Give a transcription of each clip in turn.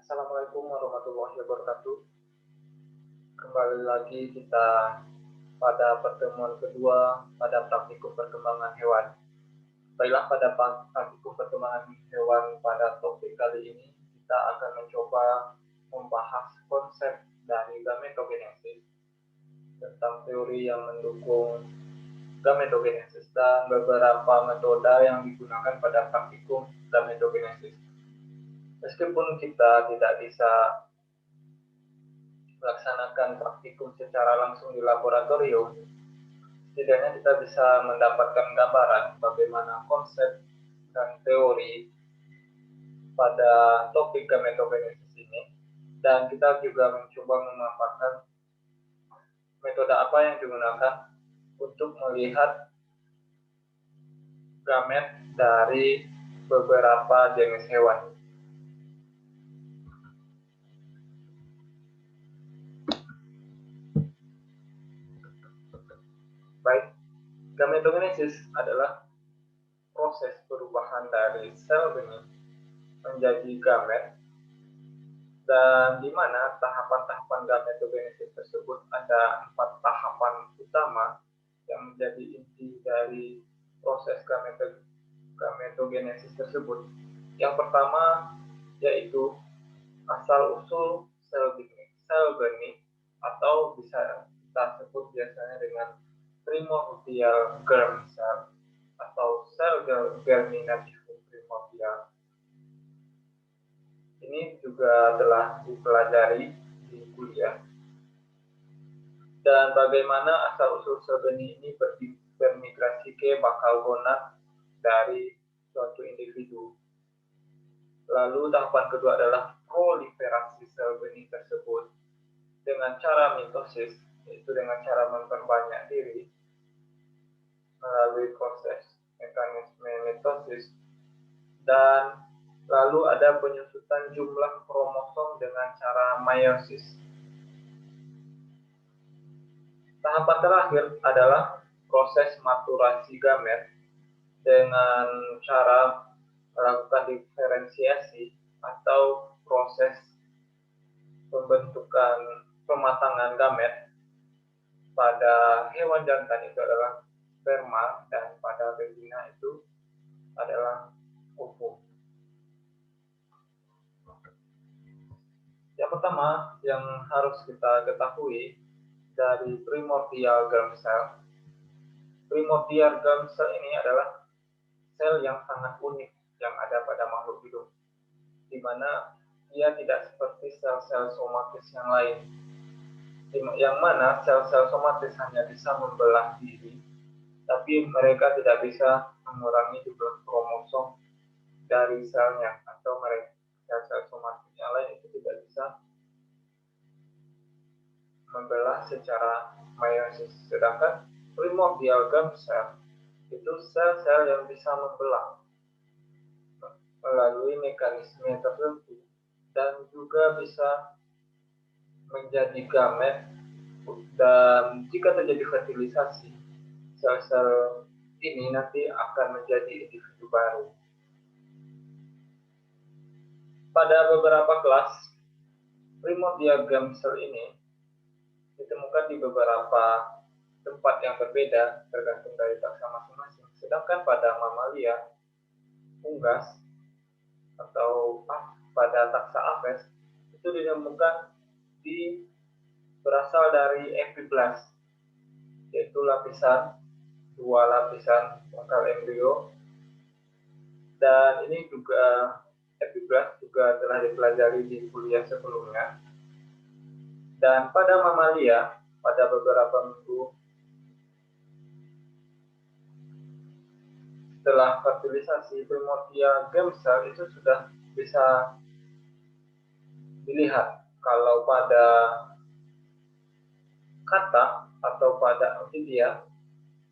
Assalamualaikum warahmatullahi wabarakatuh. Kembali lagi kita pada pertemuan kedua pada praktikum perkembangan hewan. Baiklah, pada praktikum perkembangan hewan pada topik kali ini kita akan mencoba membahas konsep dari gametogenesis, tentang teori yang mendukung gametogenesis dan beberapa metode yang digunakan pada praktikum gametogenesis. Meskipun kita tidak bisa melaksanakan praktikum secara langsung di laboratorium, setidaknya kita bisa mendapatkan gambaran bagaimana konsep dan teori pada topik gametogenesis ini, dan kita juga mencoba memanfaatkan metode apa yang digunakan untuk melihat gamet dari beberapa jenis hewan. Baik, gametogenesis adalah proses perubahan dari sel benih menjadi gamet, dan di mana tahapan-tahapan gametogenesis tersebut ada 4 tahapan utama yang menjadi inti dari proses gametogenesis tersebut. Yang pertama yaitu asal-usul sel benih atau bisa kita sebut biasanya dengan primordial germ cell atau sel germinativum primordial. Ini juga telah dipelajari di kuliah. Dan bagaimana asal-usul sel benih ini bermigrasi ke bakal gonad dari suatu individu. Lalu tahapan kedua adalah proliferasi sel benih tersebut dengan cara mitosis, yaitu dengan cara memperbanyak diri melalui proses mekanisme mitosis, dan lalu ada penyusutan jumlah kromosom dengan cara meiosis. Tahapan terakhir adalah proses maturasi gamet dengan cara melakukan diferensiasi atau proses pembentukan pematangan gamet. Pada hewan jantan itu adalah sperma, dan pada betina itu adalah ovum. Yang pertama yang harus kita ketahui dari primordial germ cell. Primordial germ cell ini adalah sel yang sangat unik yang ada pada makhluk hidup, di mana ia tidak seperti sel-sel somatis yang lain, yang mana sel-sel somatis hanya bisa membelah diri, tapi mereka tidak bisa mengurangi jumlah kromosom dari selnya, atau mereka sel-sel somatis yang lain itu tidak bisa membelah secara meiosis. Sedangkan primordial germ cell itu sel-sel yang bisa membelah melalui mekanisme tertentu dan juga bisa menjadi gamet, dan jika terjadi fertilisasi, sel-sel ini nanti akan menjadi individu baru. Pada beberapa kelas, primordial germ cell ini ditemukan di beberapa tempat yang berbeda tergantung dari taksa masing-masing. Sedangkan pada mamalia, unggas, atau pada taksa Apes itu ditemukan berasal dari epiblast, yaitu dua lapisan bakal embrio, dan ini juga epiblast juga telah dipelajari di kuliah sebelumnya. Dan pada mamalia, pada beberapa minggu setelah fertilisasi, primordial germ cell itu sudah bisa dilihat. Kalau pada kata atau pada amfibia,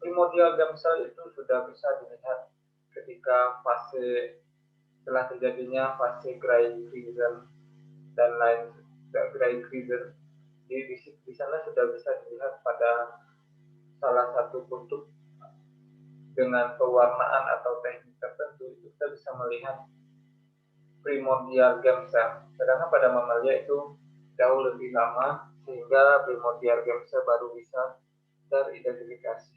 primordial germ cell itu sudah bisa dilihat ketika setelah terjadinya fase Gray-Krisen dan lain Gray-Krisen. Di sana sudah bisa dilihat pada salah satu bentuk dengan pewarnaan atau teknik tertentu, itu kita bisa melihat primordial germ cell. Sedangkan pada mamalia itu jauh lebih lama sehingga primordial germ cell baru bisa teridentifikasi.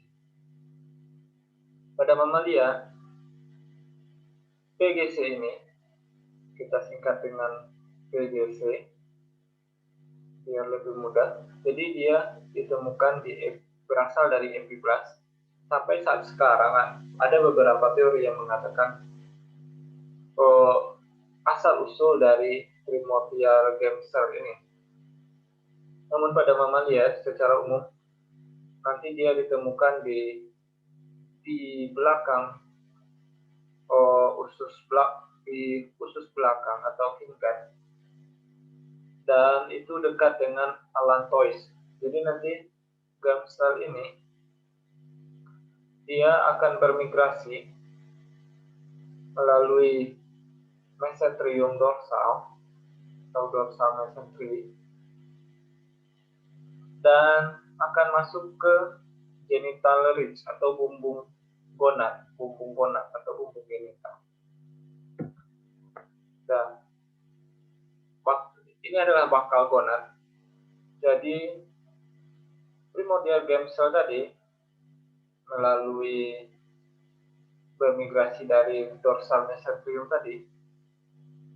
Pada mamalia, PGC ini kita singkat dengan PGC biar lebih mudah. Jadi dia ditemukan berasal dari amphiblast. Sampai saat sekarang ada beberapa teori yang mengatakan asal usul dari primordial germ cell ini. Namun pada mamalia secara umum nanti dia ditemukan di belakang usus belakang atau hingga, dan itu dekat dengan allantois. Jadi nanti germ cell ini dia akan bermigrasi melalui mesenterium dorsal atau dorsal mesentri dan akan masuk ke genital ridge atau bumbung gonad atau bumbung genital. Dan ini adalah bakal gonad. Jadi primordial germ cell tadi melalui bermigrasi dari dorsal mesenterium tadi,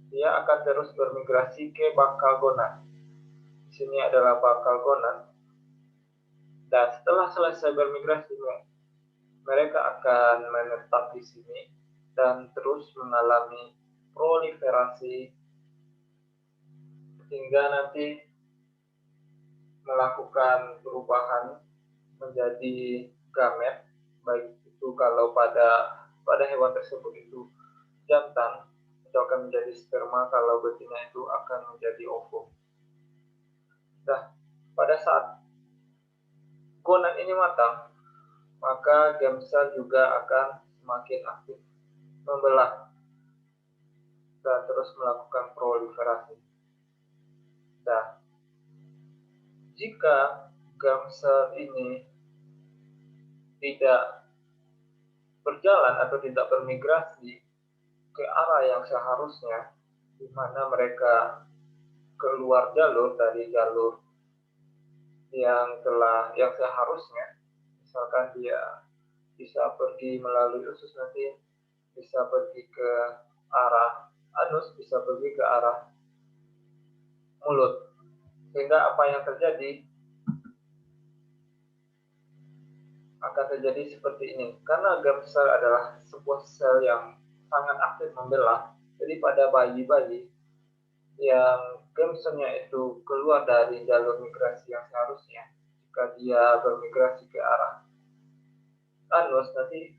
dia akan terus bermigrasi ke bakal gonad. Di sini adalah bakal gonad. Dan setelah selesai bermigrasi, mereka akan menetap di sini dan terus mengalami proliferasi hingga nanti melakukan perubahan menjadi gamet, baik itu kalau pada hewan tersebut itu jantan, itu akan menjadi sperma, kalau betina itu akan menjadi ovum. Nah, pada saat gonad ini matang, maka germ cell juga akan semakin aktif membelah dan terus melakukan proliferasi. Nah, jika germ cell ini tidak berjalan atau tidak bermigrasi ke arah yang seharusnya, di mana mereka keluar jalur dari jalur yang seharusnya, misalkan dia bisa pergi melalui usus, nanti bisa pergi ke arah anus, bisa pergi ke arah mulut, sehingga apa yang terjadi akan terjadi seperti ini. Karena germ cell adalah sebuah sel yang sangat aktif membelah, jadi pada bayi-bayi yang germ cell-nya itu keluar dari jalur migrasi yang seharusnya, jika dia bermigrasi ke arah anus, nanti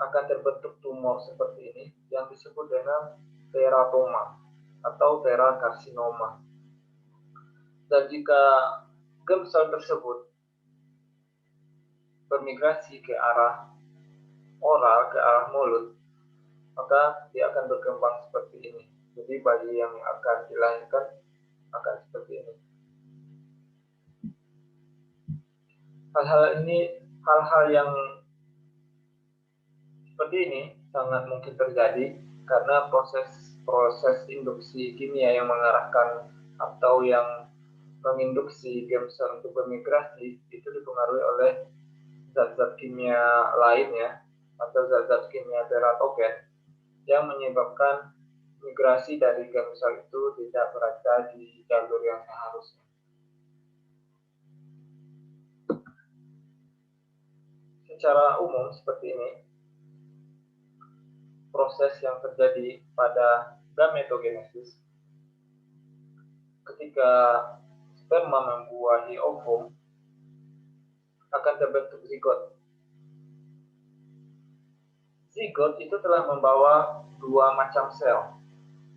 akan terbentuk tumor seperti ini yang disebut dengan teratoma atau terakarsinoma. Dan jika germ cell tersebut bermigrasi ke arah oral, ke arah mulut, maka dia akan berkembang seperti ini. Jadi bayi yang akan dilahirkan akan seperti ini. Hal-hal yang seperti ini sangat mungkin terjadi karena proses induksi kimia yang mengarahkan atau yang menginduksi germ cell untuk bermigrasi itu dipengaruhi oleh zat-zat kimia lainnya atau zat-zat kimia teratogen yang menyebabkan migrasi dari germ cell itu tidak berada di jalur yang seharusnya. Secara umum seperti ini proses yang terjadi pada gametogenesis. Ketika sperma membuahi ovum, akan terbentuk zigot. Zigot itu telah membawa dua macam sel,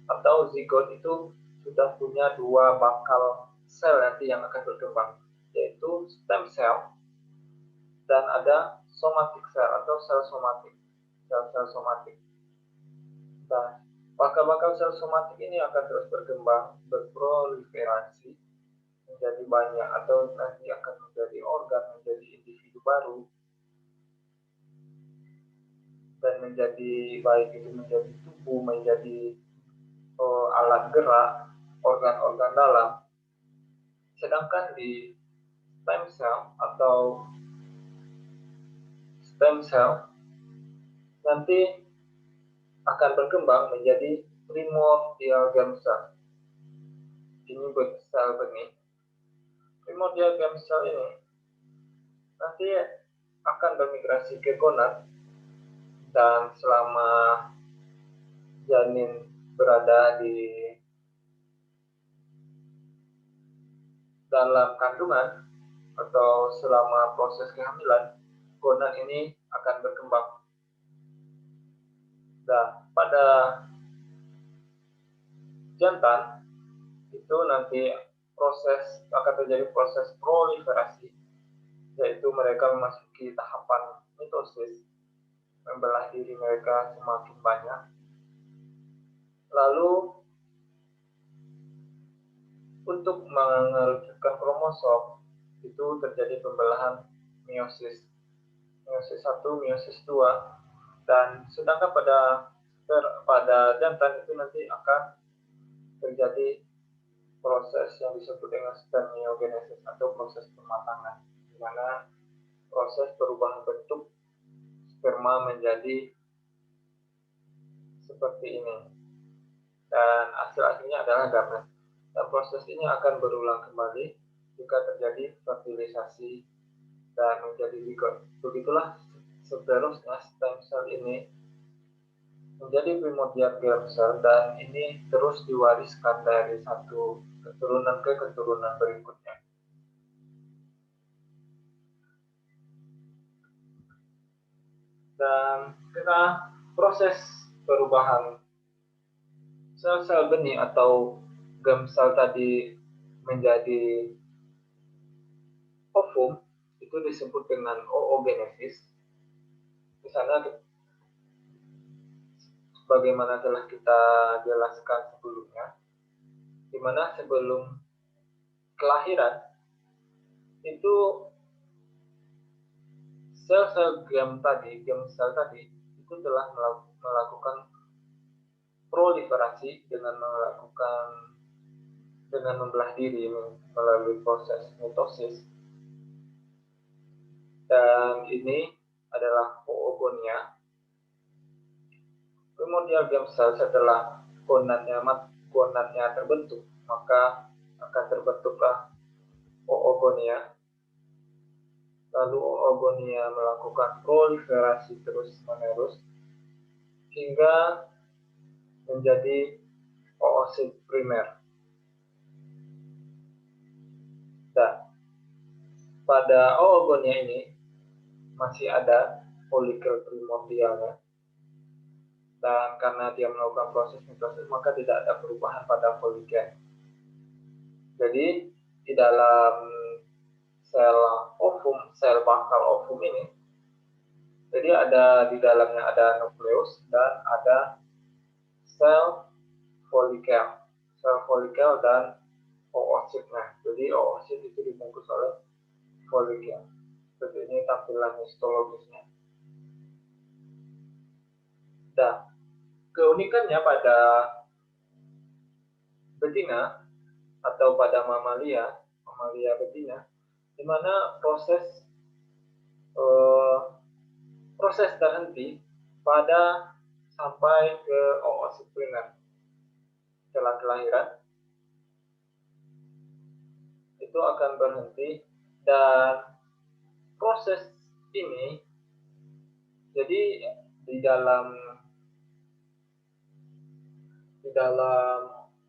atau zigot itu sudah punya dua bakal sel nanti yang akan berkembang, yaitu stem cell dan ada somatic cell atau sel somatik, sel-sel somatik. Nah, bakal-bakal sel somatik ini akan terus berkembang, berproliferasi menjadi banyak, atau nanti akan menjadi organ, menjadi individu baru, dan menjadi baik itu menjadi tubuh, menjadi alat gerak, organ-organ dalam. Sedangkan di stem cell nanti akan berkembang menjadi primordial germ cell. Ini sel benih. Primordial germ cell ini nanti akan bermigrasi ke gonad, dan selama janin berada di dalam kandungan atau selama proses kehamilan, gonad ini akan berkembang. Dan pada jantan itu nanti akan terjadi proses proliferasi, yaitu mereka memasuki tahapan mitosis, membelah diri mereka semakin banyak. Lalu untuk mengerucutkan kromosom itu terjadi pembelahan meiosis 1, meiosis 2, dan sedangkan pada jantan itu nanti akan terjadi proses yang disebut dengan spermiogenesis atau proses pematangan, di mana proses perubahan bentuk sperma menjadi seperti ini, dan hasil-hasilnya adalah gamet. Dan proses ini akan berulang kembali jika terjadi fertilisasi dan menjadi zigot. Begitulah seterusnya stem cell ini menjadi primordial germ cell, dan ini terus diwariskan dari satu keturunan ke keturunan berikutnya. Dan kita proses perubahan sel-sel benih atau germ cell tadi menjadi ovum itu disebut dengan oogenesis. Di sana bagaimana telah kita jelaskan sebelumnya, di mana sebelum kelahiran itu sel-sel germ cell tadi itu telah melakukan proliferasi dengan membelah diri melalui proses mitosis, dan ini adalah oogonia. Primordial germ cell setelah gonadnya terbentuk, maka akan terbentuklah oogonia. Lalu oogonia melakukan proliferasi terus-menerus hingga menjadi oosit primer. Dan pada oogonia ini masih ada folikel primordialnya, dan karena dia melakukan proses mitosis maka tidak ada perubahan pada folikel. Jadi di dalam sel bakal ovum ini, jadi di dalamnya ada nukleus dan ada sel folikel dan oositnya. Jadi oosit itu dibungkus oleh folikel. Seperti ini tampilan histologisnya. Dan keunikannya pada betina atau pada mamalia betina, di mana proses terhenti sampai ke oosit primer. Setelah kelahiran itu akan berhenti, dan proses ini jadi di dalam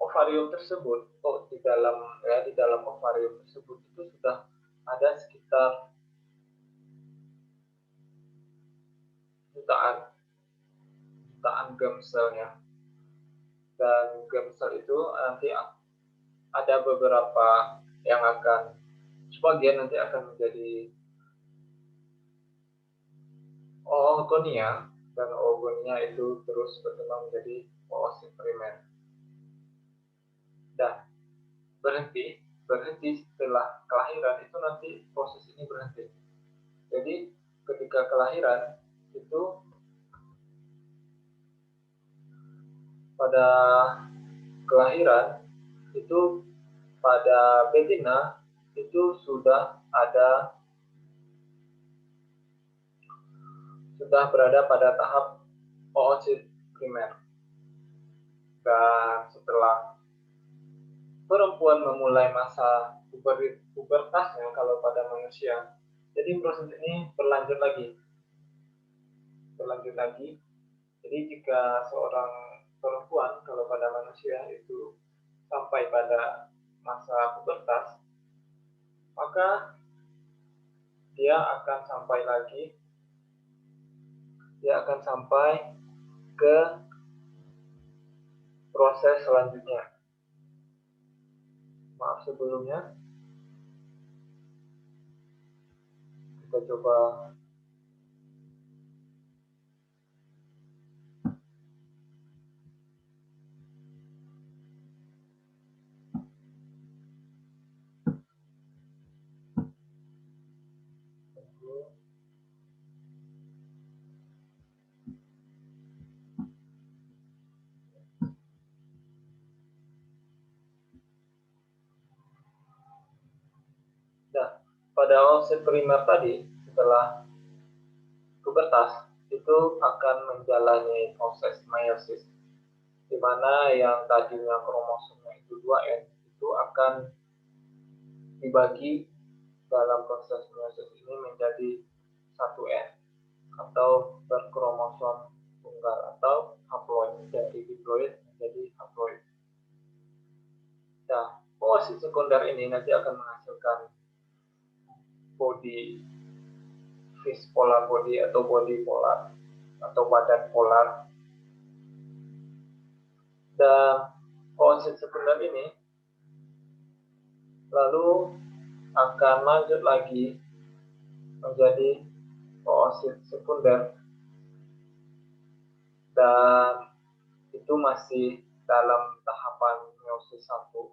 ovarium tersebut, di dalam ovarium tersebut itu sudah ada sekitar jutaan germ cell-nya. Dan germ cell itu nanti ada beberapa yang sebagian nanti akan menjadi oogonia, dan oogonia itu terus berkembang menjadi oosit primer. Dan berhenti setelah kelahiran itu nanti proses ini berhenti. Jadi ketika kelahiran itu pada kelahiran itu pada betina itu sudah berada pada tahap oosit primer. Dan setelah perempuan memulai masa pubertasnya kalau pada manusia, jadi proses ini berlanjut lagi. Jadi jika seorang perempuan kalau pada manusia itu sampai pada masa pubertas, maka dia akan sampai ke proses selanjutnya. Maaf sebelumnya, kita coba pada oosit primer tadi, setelah pubertas itu akan menjalani proses meiosis, di mana yang tadinya kromosomnya itu 2N itu akan dibagi dalam proses meiosis ini menjadi 1N atau berkromosom tunggal atau haploid, dari diploid menjadi haploid. Nah, oosit sekunder ini nanti akan menghasilkan body, cis polar body atau body polar atau badan polar. Dan oosit sekunder ini lalu akan lanjut lagi menjadi oosit sekunder, dan itu masih dalam tahapan meiosis 1,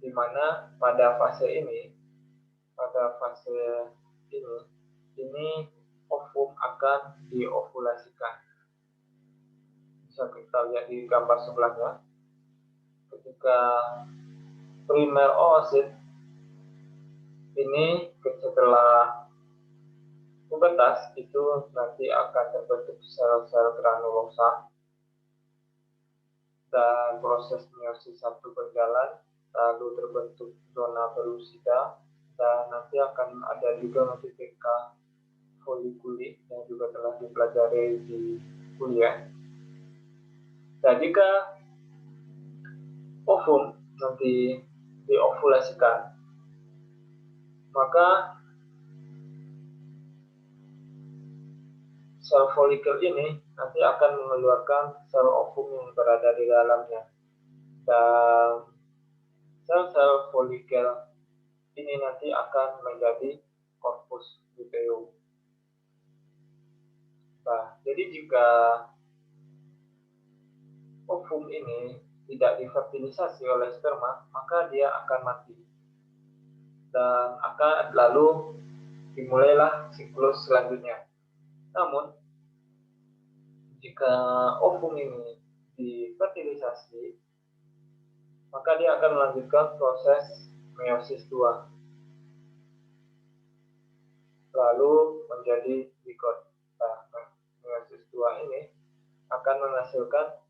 di mana pada fase ini ovum akan diovulasikan. Bisa kita lihat di gambar sebelahnya, ketika primer oosit ini setelah pubertas itu nanti akan terbentuk sel-sel granulosa, dan proses meiosis 1 berjalan, lalu terbentuk zona pellucida, dan nanti akan ada juga notifika folikuli yang juga telah dipelajari di kuliah. Nah, jika ovum nanti diovulasikan, maka sel folikel ini nanti akan mengeluarkan sel ovum yang berada di dalamnya, dan sel-sel folikel ini nanti akan menjadi corpus luteum. Nah, jadi jika ovum ini tidak difertilisasi oleh sperma, maka dia akan mati, dan akan lalu dimulailah siklus selanjutnya. Namun, jika ovum ini difertilisasi, maka dia akan melanjutkan proses meiosis 2, lalu menjadi zigot. Nah, meiosis 2 ini akan menghasilkan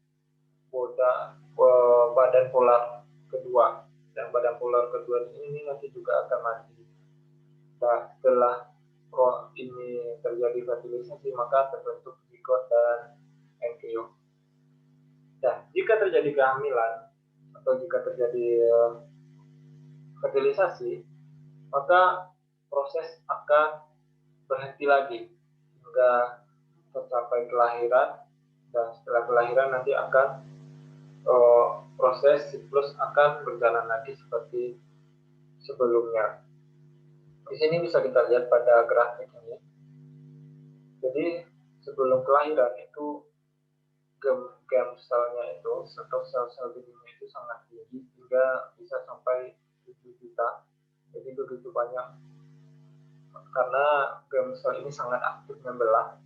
badan polar kedua, dan badan polar kedua ini nanti juga akan mati. Nah, setelah ini terjadi fertilisasi, maka terbentuk zigot dan embrio. Nah, jika terjadi kehamilan atau jika terjadi fertilisasi, maka proses akan berhenti lagi hingga tercapai kelahiran, dan setelah kelahiran nanti akan proses siklus akan berjalan lagi seperti sebelumnya. Di sini bisa kita lihat pada grafik ini. Jadi sebelum kelahiran itu gemselnya itu atau sel-sel dindingnya itu sangat tinggi hingga bisa sampai 7 juta. Jadi begitu banyak, karena gemsel ini sangat aktif membelah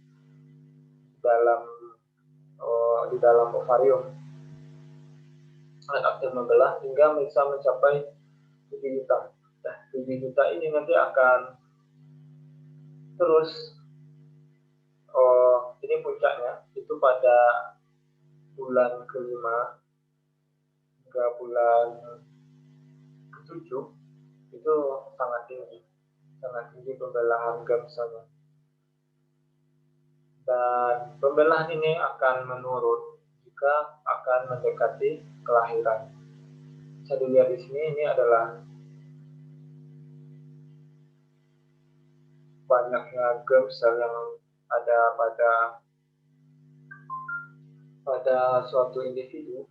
di dalam ovarium. sangat aktif membelah hingga bisa mencapai 7 juta. Nah, 7 juta ini nanti akan terus, ini puncaknya itu pada bulan kelima hingga bulan ketujuh itu sangat tinggi pembelahan gamsanya. Dan pembelahan ini akan menurun jika akan mendekati kelahiran. Bisa dilihat di sini, ini adalah banyaknya germ cell yang ada pada suatu individu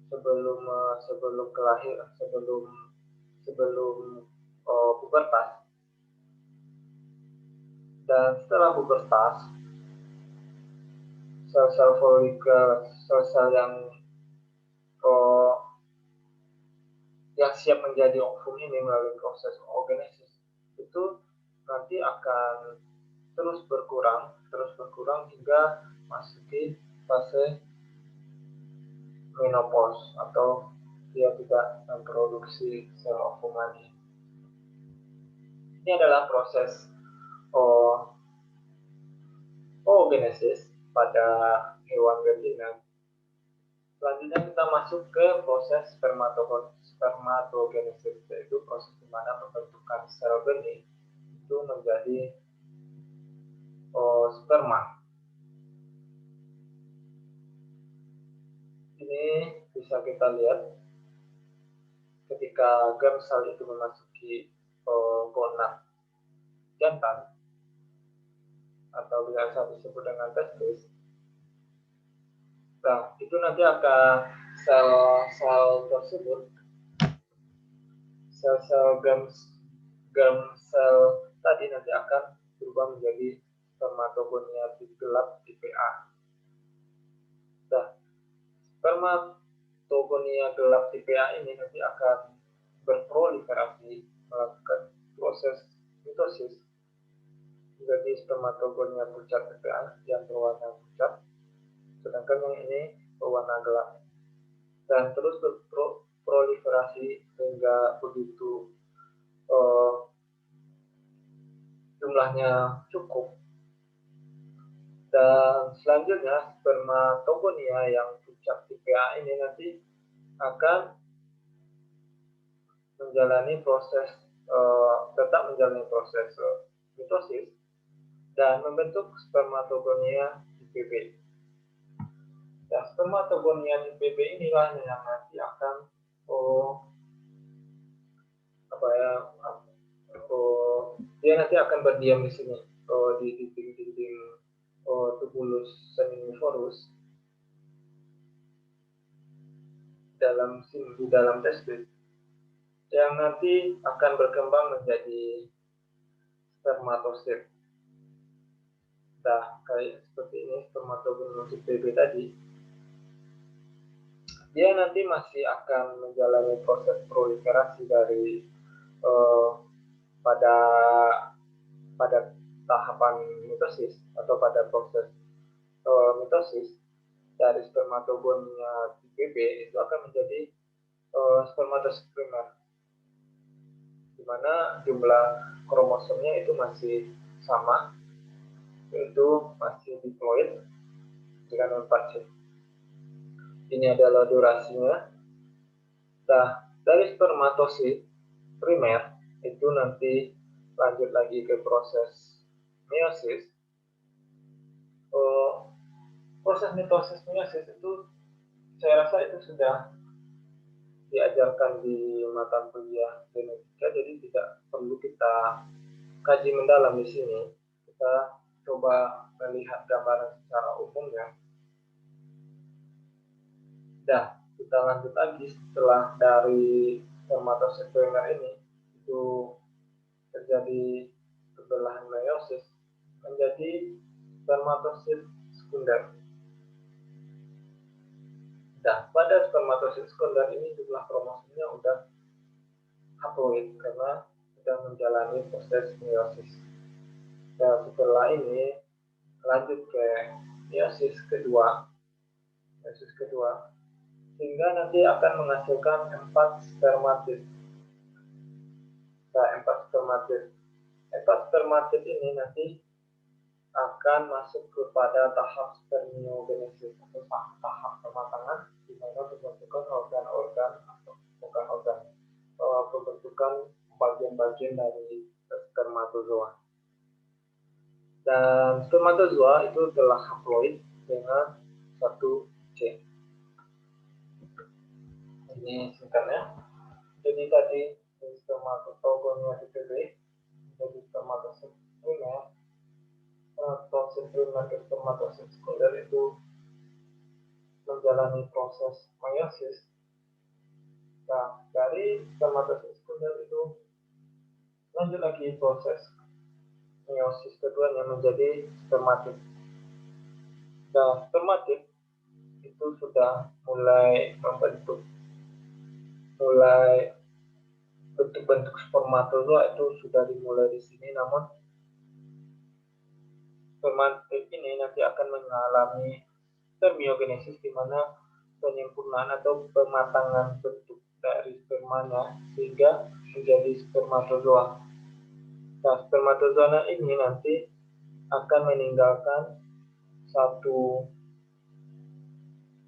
sebelum kelahiran, sebelum pubertas. Dan setelah pubertas, sel-sel folikel, sel-sel yang siap menjadi ovum ini melalui proses oogenesis itu nanti akan terus berkurang hingga masuki fase menopause atau dia tidak memproduksi sel ovum lagi. Ini adalah proses oogenesis pada hewan betina. Selanjutnya kita masuk ke proses spermatogenesis, yaitu proses di mana pembentukan sel benih itu menjadi sperma. Ini bisa kita lihat ketika germ sel itu memasuki gonad jantan atau biasa disebut dengan testis. Nah, itu nanti akan sel-sel tersebut, sel-sel germ sel tadi nanti akan berubah menjadi spermatogonia gelap tipe A. Nah, spermatogonia gelap tipe A ini nanti akan berproliferasi melakukan proses mitosis menjadi spermatogonia pucat tipe A yang berwarna pucat, sedangkan yang ini berwarna gelap, dan terus berproliferasi hingga begitu jumlahnya cukup. Dan selanjutnya spermatogonia yang pucat tipe A ini nanti akan tetap menjalani proses mitosis dan membentuk spermatogonia tipe B. Dan spermatogonia tipe B inilah yang nanti akan dia nanti akan berdiam di sini, di dinding-dinding tubulus seminivorus di dalam testis, yang nanti akan berkembang menjadi spermatosit. Nah, kayak seperti ini spermatogonia tipe B tadi, dia nanti masih akan menjalani proses proliferasi dari pada tahapan mitosis atau pada proses mitosis dari spermatogonia tipe B itu akan menjadi spermatosit primer, di mana jumlah kromosomnya itu masih sama, yaitu masih diploid dengan 4C. Ini adalah durasinya. Nah, dari spermatosit primer itu nanti lanjut lagi ke proses meiosis. Proses meiosis itu saya rasa itu sudah diajarkan di mata kuliah genetika, jadi tidak perlu kita kaji mendalam di sini. Kita coba melihat gambaran secara umumnya. Nah, kita lanjut lagi setelah dari spermatosit primer ini itu terjadi pembelahan meiosis menjadi spermatosit sekunder. Nah, pada spermatosit sekunder ini jumlah kromosomnya udah haploid karena sedang menjalani proses meiosis. Dan setelah ini lanjut ke meiosis kedua. sehingga nanti akan menghasilkan 4 spermatid. Nah, 4 spermatid. 4 spermatid ini nanti akan masuk kepada tahap spermiogenesis atau tahap pematangan, di mana pembentukan organ-organ atau bukan organ, pembentukan bagian-bagian dari spermatozoa. Dan spermatozoa itu telah haploid dengan 1C. Ini singkatnya. Jadi tadi spermatogonia dipilih menjadi spermatosit primer atau primer ke spermatosit sekunder itu menjalani proses meiosis. Nah, dari spermatosit sekunder itu lanjut lagi proses meiosis keduanya menjadi spermatid. Nah, spermatid itu sudah mulai membentuk, bentuk-bentuk spermatozoa itu sudah dimulai di sini, namun spermatid ini nanti akan mengalami spermiogenesis, di mana penyempurnaan atau pematangan bentuk dari spermanya sehingga menjadi spermatozoa. Nah, spermatozoa ini nanti akan meninggalkan satu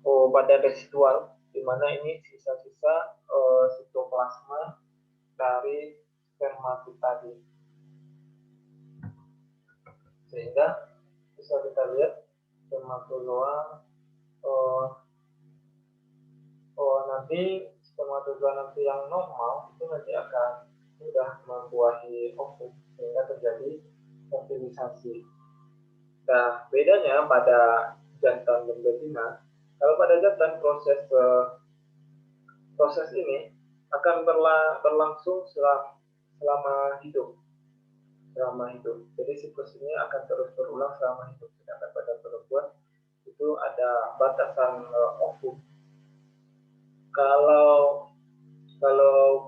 badan residual, di mana ini sisa-sisa sitoplasma dari spermatid tadi. Sehingga bisa kita lihat spermatozoa nanti spermatozoa nanti yang normal itu nanti akan sudah membuahi ovum sehingga terjadi fertilisasi. Nah, bedanya pada jantan dan betina, kalau pada jantan proses ini akan berlangsung selama hidup. Jadi siklus ini akan terus berulang selama hidup. Sedangkan pada perempuan itu ada batasan ovum. Kalau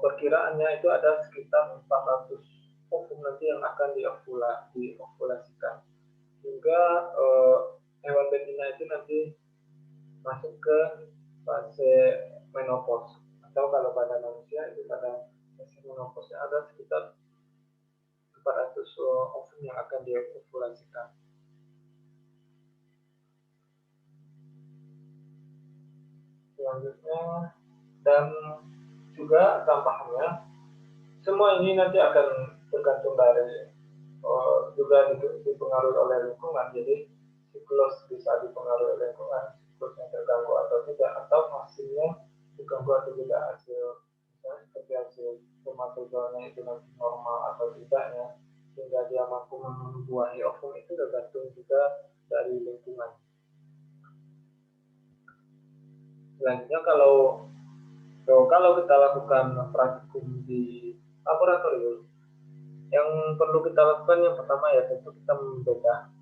perkiraannya itu ada sekitar 400 ovum nanti yang akan diovulasikan. Hingga hewan betina itu nanti masuk ke fase menopause. Atau kalau pada manusia itu pada fase menopause ada sekitar 400 ovum yang akan diovulasikan. Selanjutnya, dan juga tambahannya, semua ini nanti akan tergantung dari juga dipengaruhi oleh lingkungan. Jadi siklus bisa dipengaruhi oleh lingkungan, siklusnya terganggu atau tidak, atau hasilnya terganggu atau tidak, misalnya seperti hasil spermatozoanya itu nanti normal atau tidaknya, sehingga dia mampu membuahi ovum, itu tergantung juga dari lingkungan. Selanjutnya, kalau kita lakukan praktikum di laboratorium, yang perlu kita lakukan yang pertama ya tentu kita membedah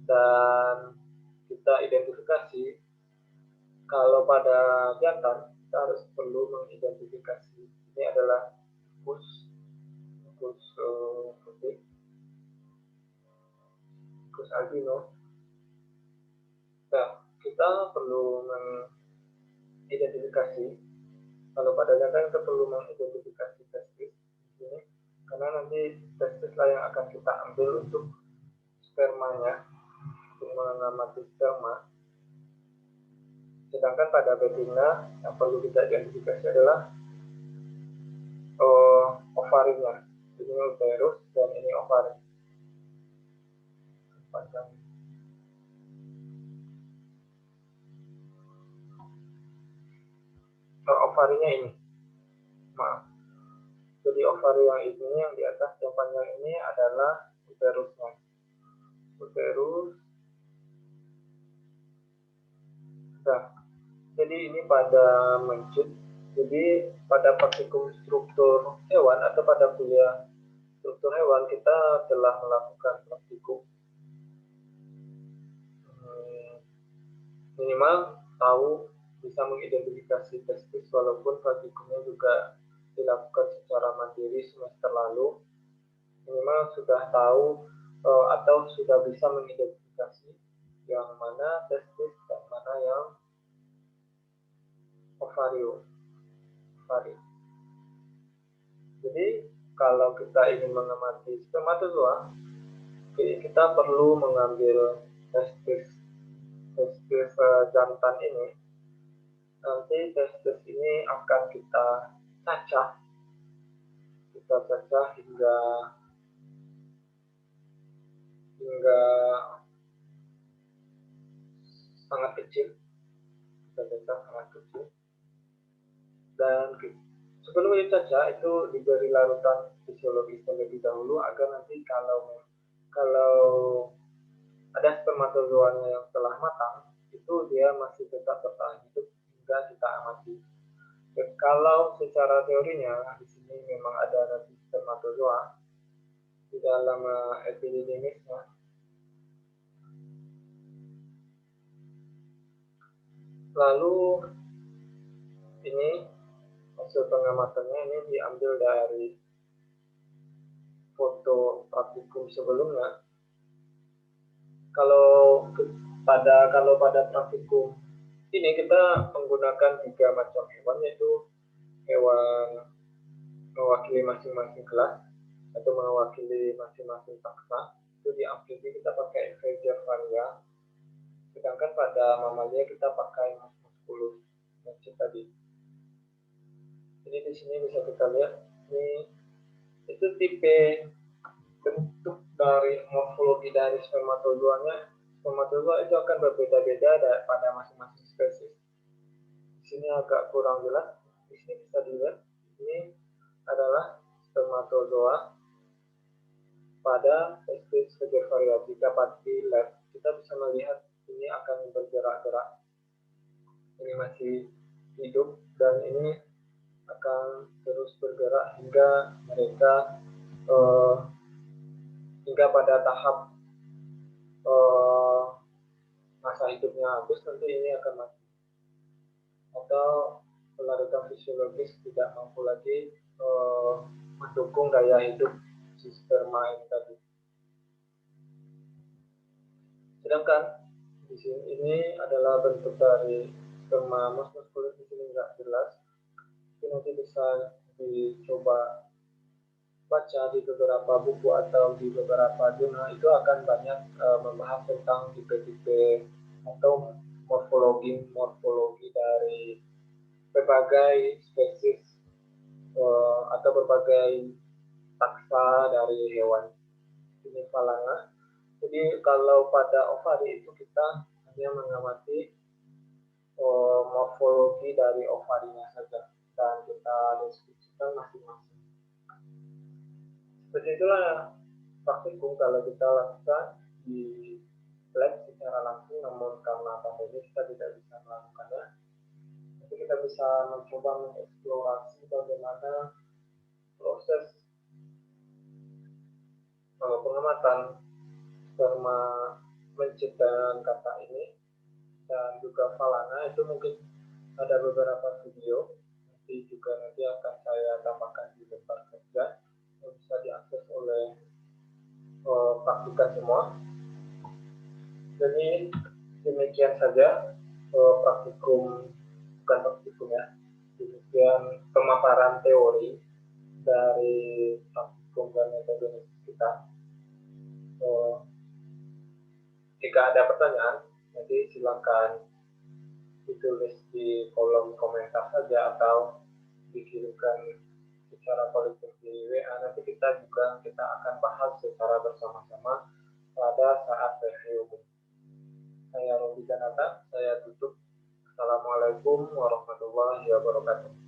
dan kita identifikasi. Kalau pada jantan kita harus perlu mengidentifikasi ini adalah tikus putih, tikus albino. Nah, kita perlu mengidentifikasi. Kalau pada jantan kita perlu mengidentifikasi testis di sini, karena nanti testis lah yang akan kita ambil untuk spermanya, untuk mengamati sperma. Sedangkan pada betina yang perlu kita identifikasi adalah ovarinya. Ini uterus dan ini ovari. Ovarinya ini, maaf. Jadi ovari yang ini yang di atas yang panjang ini adalah uterusnya. Uterus. Nah, jadi ini pada mencit. Jadi pada praktikum struktur hewan atau pada kuliah struktur hewan kita telah melakukan praktikum minimal tahu bisa mengidentifikasi testis, walaupun praktikumnya juga dilakukan secara mandiri semester lalu. Minimal sudah tahu atau sudah bisa mengidentifikasi yang mana testis dan mana yang ovari. Jadi kalau kita ingin mengamati spermatozoa, kita perlu mengambil testis jantan ini. Nanti testis ini akan kita cacah hingga sangat kecil, dan sebelum dicacah itu diberi larutan fisiologis terlebih dahulu agar nanti kalau ada spermatozoanya yang telah matang, itu dia masih tetap bertahan hidup hingga kita amati. Dan kalau secara teorinya di sini memang ada nanti spermatozoa di dalam epididymisnya. Lalu ini hasil pengamatannya ini diambil dari foto praktikum sebelumnya. Kalau pada praktikum ini kita menggunakan 3 macam hewan, yaitu hewan mewakili masing-masing kelas atau mewakili masing-masing taxa. Itu di amfibi kita pakai Faecervaria, sedangkan pada mamalia kita pakai Musculus tadi. Jadi di sini bisa kita lihat ini itu tipe bentuk dari morfologi dari spermatozoanya. Spermatozoa itu akan berbeda-beda pada masing-masing spesies. Di sini agak kurang jelas. Di sini bisa dilihat ini adalah spermatozoa pada testis Faecervaria. Jika di lab kita bisa melihat ini akan bergerak-gerak. Ini masih hidup dan ini akan terus bergerak hingga mereka hingga pada tahap masa hidupnya habis, nanti ini akan mati atau larutan fisiologis tidak mampu lagi mendukung daya hidup si sperma ini tadi. Sedangkan di sini ini adalah bentuk dari sperma musculus, di sini nggak jelas. Itu nanti bisa dicoba baca di beberapa buku atau di beberapa jurnal, itu akan banyak membahas tentang tipe-tipe atau morfologi dari berbagai spesies atau berbagai taxa dari hewan jenis falanga. Jadi kalau pada ovari itu kita hanya mengamati morfologi dari ovarinya saja dan kita deskripsikan masing-masing. Seperti itulah praktikum kalau kita lakukan di lab secara langsung, namun karena pandemi kita tidak bisa melakukannya. Jadi kita bisa mencoba mengeksplorasi bagaimana proses pengamatan sperma menciptakan kata ini dan juga falana. Itu mungkin ada beberapa video, nanti akan saya tambahkan di depan kerja yang bisa diakses oleh praktikan semua. Jadi demikian saja demikian pemaparan teori dari praktikum dan metode kita. Jika ada pertanyaan, nanti silakan ditulis di kolom komentar saja atau dikirimkan secara kolektif di WA. Nanti kita akan bahas secara bersama-sama pada saat review. Saya Robi Janata, saya tutup. Assalamualaikum warahmatullahi wabarakatuh.